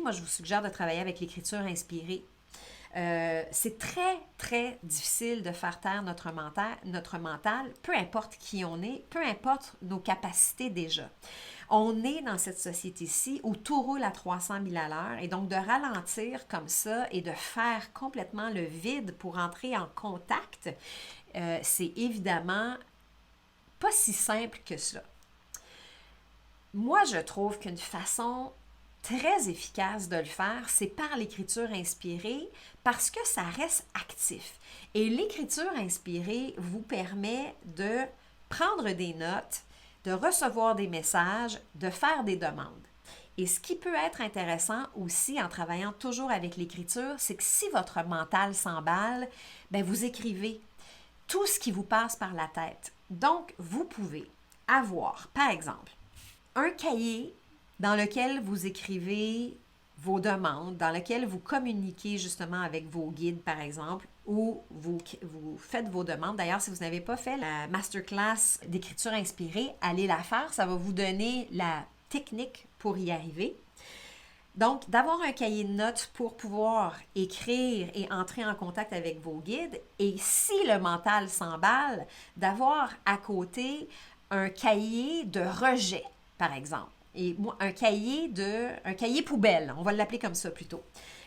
Moi, je vous suggère de travailler avec l'écriture inspirée. C'est très, très difficile de faire taire notre mental, peu importe qui on est, peu importe nos capacités déjà. On est dans cette société-ci où tout roule à 300 000 à l'heure et donc de ralentir comme ça et de faire complètement le vide pour entrer en contact, c'est évidemment pas si simple que cela. Moi, je trouve qu'une façon très efficace de le faire, c'est par l'écriture inspirée parce que ça reste actif. Et l'écriture inspirée vous permet de prendre des notes, de recevoir des messages, de faire des demandes. Et ce qui peut être intéressant aussi en travaillant toujours avec l'écriture, c'est que si votre mental s'emballe, ben vous écrivez tout ce qui vous passe par la tête. Donc, vous pouvez avoir, par exemple, un cahier dans lequel vous écrivez vos demandes, dans lequel vous communiquez justement avec vos guides, par exemple, ou vous faites vos demandes. D'ailleurs, si vous n'avez pas fait la masterclass d'écriture inspirée, allez la faire. Ça va vous donner la technique pour y arriver. Donc, d'avoir un cahier de notes pour pouvoir écrire et entrer en contact avec vos guides. Et si le mental s'emballe, d'avoir à côté un cahier de rejet, par exemple. Et moi, un cahier poubelle, on va l'appeler comme ça plutôt.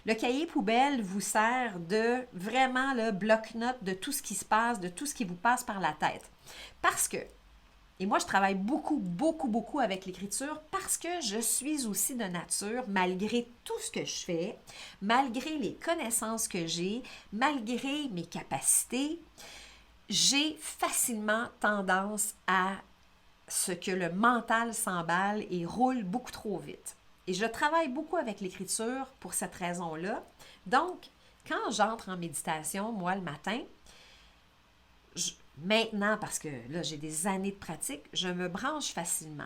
Le cahier poubelle vous sert de vraiment le bloc-notes de tout ce qui se passe, de tout ce qui vous passe par la tête. Parce que et moi, je travaille beaucoup, beaucoup, beaucoup avec l'écriture parce que je suis aussi de nature, malgré tout ce que je fais, malgré les connaissances que j'ai, malgré mes capacités, j'ai facilement tendance à ce que le mental s'emballe et roule beaucoup trop vite. Et je travaille beaucoup avec l'écriture pour cette raison-là. Donc, quand j'entre en méditation, moi, le matin, maintenant, parce que là, j'ai des années de pratique, je me branche facilement.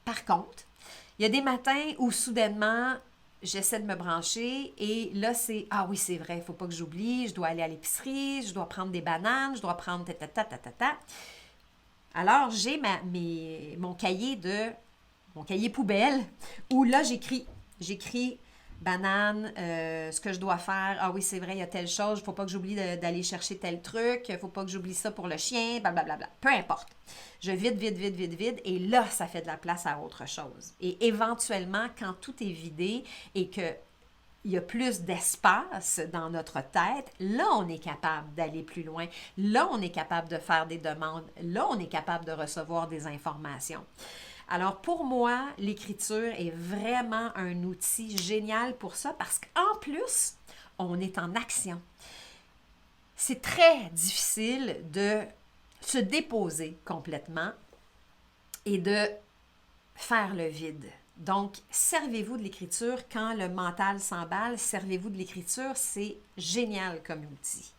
Par contre, il y a des matins où soudainement, j'essaie de me brancher et là, c'est ah oui, c'est vrai, il ne faut pas que j'oublie, je dois aller à l'épicerie, je dois prendre des bananes, je dois prendre ta ta ta ta ta ta. Alors, j'ai mon cahier poubelle où là, j'écris banane, ce que je dois faire. Ah oui, c'est vrai, il y a telle chose, il ne faut pas que j'oublie d'aller chercher tel truc, il ne faut pas que j'oublie ça pour le chien, blablabla. Peu importe. Je vide, vide, vide, vide, vide, et là, ça fait de la place à autre chose. Et éventuellement, quand tout est vidé et que il y a plus d'espace dans notre tête, là, on est capable d'aller plus loin. Là, on est capable de faire des demandes. Là, on est capable de recevoir des informations. Alors, pour moi, l'écriture est vraiment un outil génial pour ça parce qu'en plus, on est en action. C'est très difficile de se déposer complètement et de faire le vide. Donc, servez-vous de l'écriture quand le mental s'emballe, servez-vous de l'écriture, c'est génial comme outil.